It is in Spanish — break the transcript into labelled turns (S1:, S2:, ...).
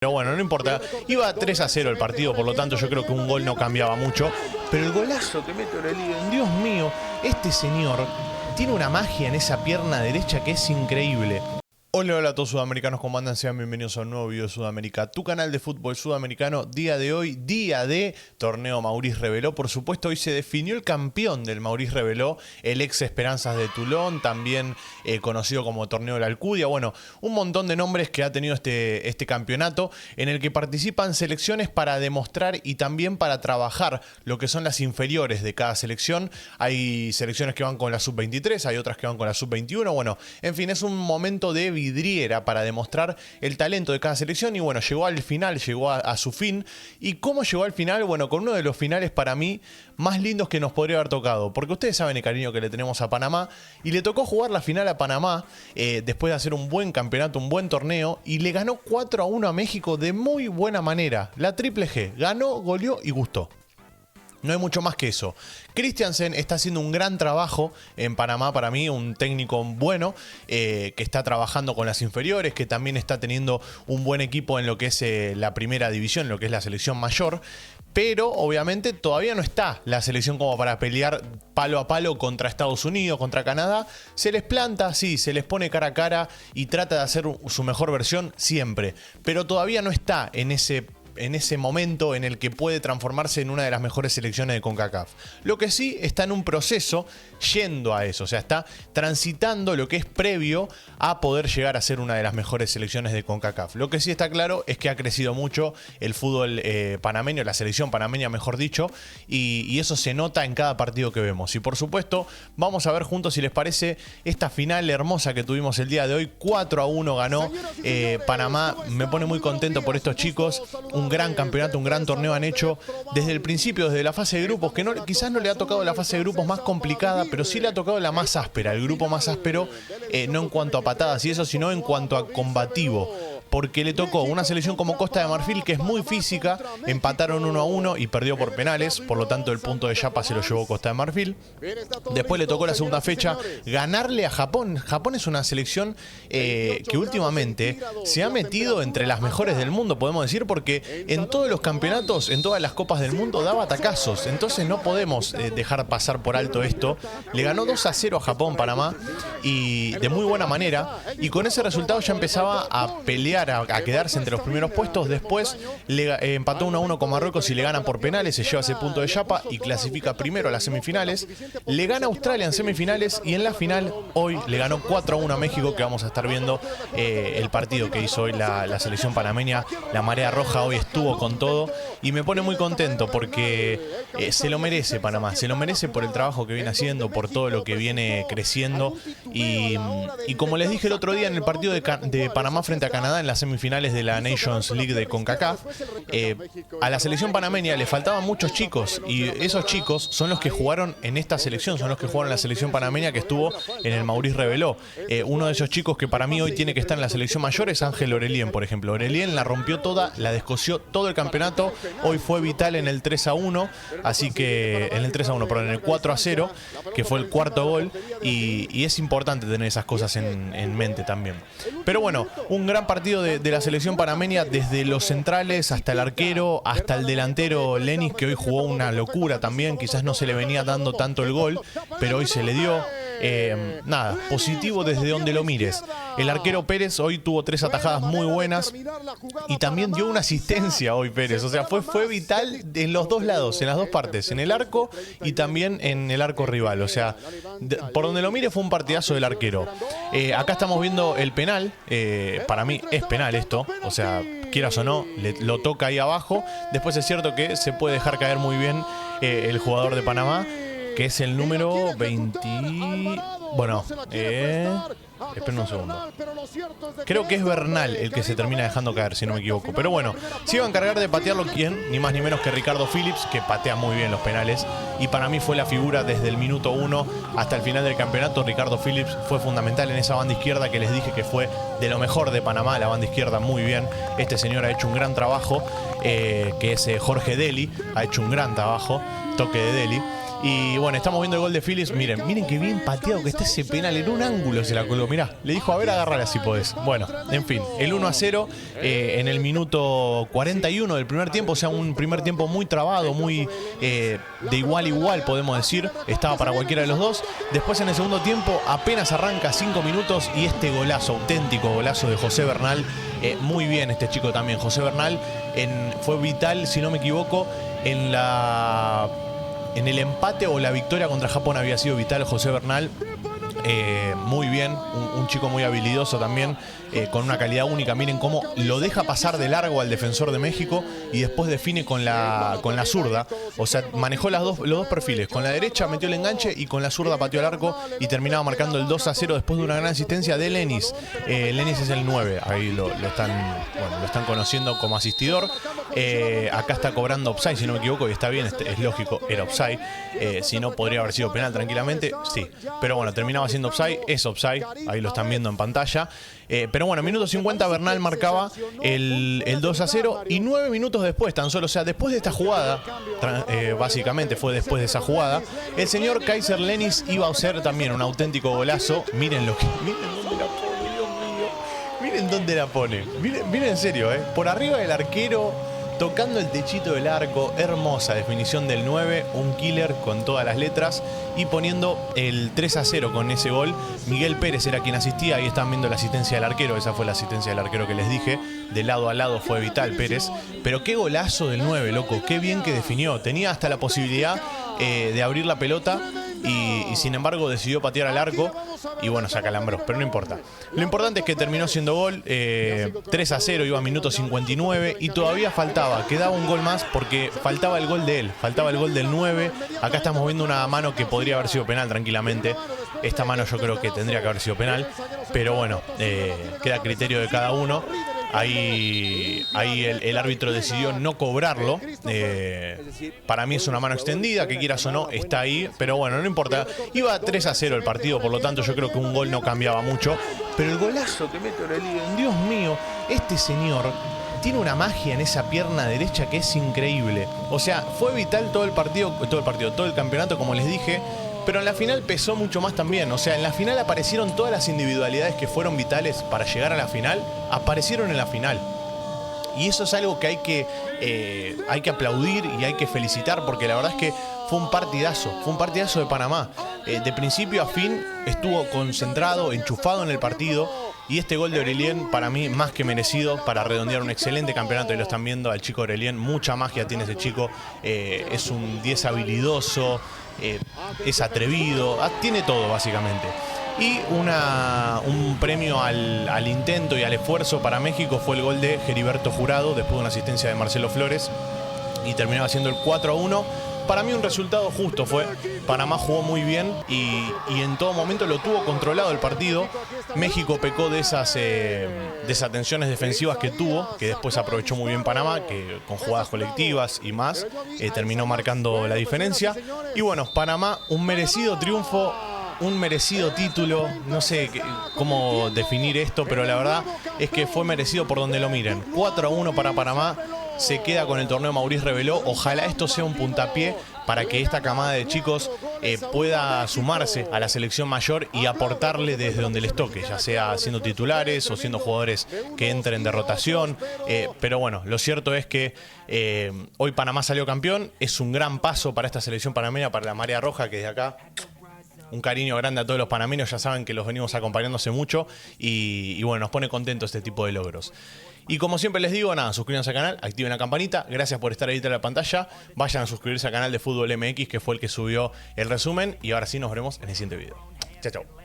S1: Pero bueno, no importa. Iba 3-0 el partido, por lo tanto yo creo que un gol no cambiaba mucho. Pero el golazo que mete Aurelien, Dios mío, este señor tiene una magia en esa pierna derecha que es increíble. Hola, hola a todos sudamericanos, ¿cómo andan? Sean bienvenidos a un nuevo video de Sudamérica, tu canal de fútbol sudamericano. Día de hoy, día de torneo Maurice Reveló. Por supuesto, hoy se definió el campeón del Maurice Reveló, el ex Esperanzas de Toulon, también conocido como Torneo de la Alcudia. Bueno, un montón de nombres que ha tenido este campeonato, en el que participan selecciones para demostrar y también para trabajar lo que son las inferiores de cada selección. Hay selecciones que van con la sub-23, hay otras que van con la sub-21. Bueno, en fin, es un momento de vidriera para demostrar el talento de cada selección. Y bueno, llegó al final, llegó a su fin. ¿Y cómo llegó al final? Bueno, con uno de los finales para mí más lindos que nos podría haber tocado, porque ustedes saben el cariño que le tenemos a Panamá, y le tocó jugar la final a Panamá después de hacer un buen campeonato, un buen torneo, y le ganó 4-1 a México de muy buena manera. La triple G, ganó, goleó y gustó. No hay mucho más que eso. Christiansen está haciendo un gran trabajo en Panamá, para mí, un técnico bueno, que está trabajando con las inferiores, que también está teniendo un buen equipo en lo que es la primera división, en lo que es la selección mayor. Pero obviamente todavía no está la selección como para pelear palo a palo contra Estados Unidos, contra Canadá. Se les planta, sí, se les pone cara a cara y trata de hacer su mejor versión siempre. Pero todavía no está en ese momento en el que puede transformarse en una de las mejores selecciones de CONCACAF. Lo que sí está en un proceso yendo a eso, o sea, está transitando lo que es previo a poder llegar a ser una de las mejores selecciones de CONCACAF. Lo que sí está claro es que ha crecido mucho el fútbol panameño, la selección panameña mejor dicho, y eso se nota en cada partido que vemos. Y por supuesto, vamos a ver juntos, si les parece, esta final hermosa que tuvimos el día de hoy. 4-1 ganó Panamá. Me pone muy contento por estos chicos. Un gran campeonato, un gran torneo han hecho desde el principio, desde la fase de grupos, que quizás no le ha tocado la fase de grupos más complicada, pero sí le ha tocado la más áspera, el grupo más áspero, no en cuanto a patadas y eso, sino en cuanto a combativo. Porque le tocó una selección como Costa de Marfil, que es muy física, empataron 1-1 y perdió por penales, por lo tanto el punto de Yapa se lo llevó Costa de Marfil. Después le tocó la segunda fecha ganarle a Japón. Japón es una selección que últimamente se ha metido entre las mejores del mundo, podemos decir, porque en todos los campeonatos, en todas las copas del mundo daba atacazos. Entonces no podemos dejar pasar por alto esto. Le ganó 2-0 a Japón Panamá, y de muy buena manera, y con ese resultado ya empezaba a pelear, a quedarse entre los primeros puestos. Después le empató 1-1 con Marruecos y le gana por penales, se lleva ese punto de Yapa y clasifica primero a las semifinales. Le gana a Australia en semifinales, y en la final hoy le ganó 4-1 a México, que vamos a estar viendo el partido que hizo hoy la selección panameña. La marea roja hoy estuvo con todo y me pone muy contento porque se lo merece Panamá, se lo merece por el trabajo que viene haciendo, por todo lo que viene creciendo, y como les dije el otro día en el partido de Panamá frente a Canadá en las semifinales de la Nations League de CONCACAF, a la selección panameña le faltaban muchos chicos, y esos chicos son los que jugaron en esta selección, son los que jugaron en la selección panameña que estuvo en el Maurice Reveló. Uno de esos chicos que para mí hoy tiene que estar en la selección mayor es Ángel Aurelien, por ejemplo. Aurelien la rompió toda, la descosió todo el campeonato, hoy fue vital en el 3-1, así que en el 3-1, perdón, en el 4-0, que fue el cuarto gol, y es importante tener esas cosas en mente también. Pero bueno, un gran partido de la selección panameña, desde los centrales hasta el arquero, hasta el delantero Lenis, que hoy jugó una locura también. Quizás no se le venía dando tanto el gol, pero hoy se le dio. Nada, positivo desde donde lo mires. El arquero Pérez hoy tuvo 3 atajadas muy buenas y también dio una asistencia hoy Pérez. O sea, fue vital en los dos lados, en las dos partes, en el arco y también en el arco rival. O sea, por donde lo mire fue un partidazo del arquero. Acá estamos viendo el penal. Para mí es penal esto. O sea, quieras o no, lo toca ahí abajo. Después es cierto que se puede dejar caer muy bien el jugador de Panamá, que es el número 20... Bueno, esperen un segundo. Creo que es Bernal el que se termina dejando caer, si no me equivoco. Pero bueno, se iba a encargar de patearlo quién, ni más ni menos que Ricardo Phillips, que patea muy bien los penales. Y para mí fue la figura desde el minuto 1 hasta el final del campeonato. Ricardo Phillips fue fundamental en esa banda izquierda que les dije que fue de lo mejor de Panamá. La banda izquierda muy bien. Este señor ha hecho un gran trabajo, que es Jorge Deli. Ha hecho un gran trabajo, toque de Deli. Y bueno, estamos viendo el gol de Phillips. Miren qué bien pateado que está ese penal. En un ángulo se la colgó. Mirá, le dijo, a ver, agárrala si podés. Bueno, en fin, el 1-0 en el minuto 41 del primer tiempo. O sea, un primer tiempo muy trabado, muy de igual a igual, podemos decir. Estaba para cualquiera de los dos. Después en el segundo tiempo apenas arranca 5 minutos y este golazo, auténtico golazo de José Bernal. Muy bien este chico también. José Bernal fue vital, si no me equivoco, en el empate o la victoria contra Japón había sido vital José Bernal. Muy bien, un chico muy habilidoso también, con una calidad única. Miren cómo lo deja pasar de largo al defensor de México y después define con la zurda. O sea, manejó los dos perfiles. Con la derecha metió el enganche y con la zurda pateó el arco y terminaba marcando el 2-0 después de una gran asistencia de Lenis. Lenis es el 9, ahí lo están conociendo como asistidor. Acá está cobrando offside, si no me equivoco, y está bien, es lógico, era offside. Si no, podría haber sido penal tranquilamente, sí. Pero bueno, terminaba siendo offside, es offside, ahí lo están viendo en pantalla. Pero bueno, minuto 50 Bernal marcaba el 2-0 y 9 minutos después tan solo, o sea, después de esta jugada, básicamente fue después de esa jugada, el señor Kaiser Lenis iba a hacer también un auténtico golazo. Miren dónde la pone, Dios mío. Miren dónde la pone. Miren en serio, por arriba del arquero, tocando el techito del arco, hermosa definición del 9, un killer con todas las letras y poniendo el 3-0 con ese gol. Miguel Pérez era quien asistía, ahí están viendo la asistencia del arquero, esa fue la asistencia del arquero que les dije, de lado a lado fue vital Pérez, pero qué golazo del 9, loco, qué bien que definió, tenía hasta la posibilidad de abrir la pelota y sin embargo decidió patear al arco y bueno, se acalambró, pero no importa. Lo importante es que terminó siendo gol, 3-0, iba a minuto 59 y todavía quedaba un gol más porque faltaba el gol de él, faltaba el gol del 9. Acá estamos viendo una mano que podría haber sido penal tranquilamente. Esta mano yo creo que tendría que haber sido penal, pero bueno, queda a criterio de cada uno. Ahí el árbitro decidió no cobrarlo. Para mí es una mano extendida, que quieras o no, está ahí. Pero bueno, no importa. Iba 3-0 el partido, por lo tanto yo creo que un gol no cambiaba mucho. Pero el golazo que mete Aurelien, Dios mío, este señor tiene una magia en esa pierna derecha que es increíble. O sea, fue vital todo el campeonato, como les dije. Pero en la final pesó mucho más también. O sea, en la final aparecieron todas las individualidades que fueron vitales para llegar a la final. Aparecieron en la final. Y eso es algo que hay que aplaudir y hay que felicitar, porque la verdad es que fue un partidazo de Panamá. De principio a fin estuvo concentrado, enchufado en el partido. Y este gol de Aurelien, para mí, más que merecido para redondear un excelente campeonato. Y lo están viendo al chico Aurelien, mucha magia tiene ese chico. Es un 10 habilidoso, es atrevido, tiene todo básicamente. Y un premio al intento y al esfuerzo para México fue el gol de Heriberto Jurado, después de una asistencia de Marcelo Flores. Y terminaba siendo el 4-1. Para mí un resultado justo fue. Panamá jugó muy bien y en todo momento lo tuvo controlado el partido. México pecó de esas tensiones defensivas que tuvo, que después aprovechó muy bien Panamá, que con jugadas colectivas y más terminó marcando la diferencia. Y bueno, Panamá, un merecido triunfo, un merecido título. No sé cómo definir esto, pero la verdad es que fue merecido por donde lo miren. 4-1 para Panamá. Se queda con el torneo Maurice Reveló. Ojalá esto sea un puntapié para que esta camada de chicos pueda sumarse a la selección mayor y aportarle desde donde les toque, ya sea siendo titulares o siendo jugadores que entren de rotación. Pero bueno, lo cierto es que hoy Panamá salió campeón. Es un gran paso para esta selección panameña, para la Marea Roja, que desde acá un cariño grande a todos los panameños. Ya saben que los venimos acompañando hace mucho y bueno, nos pone contentos este tipo de logros. Y como siempre les digo, nada, suscríbanse al canal, activen la campanita. Gracias por estar ahí en la pantalla. Vayan a suscribirse al canal de Fútbol MX, que fue el que subió el resumen. Y ahora sí nos veremos en el siguiente video. Chao, chao.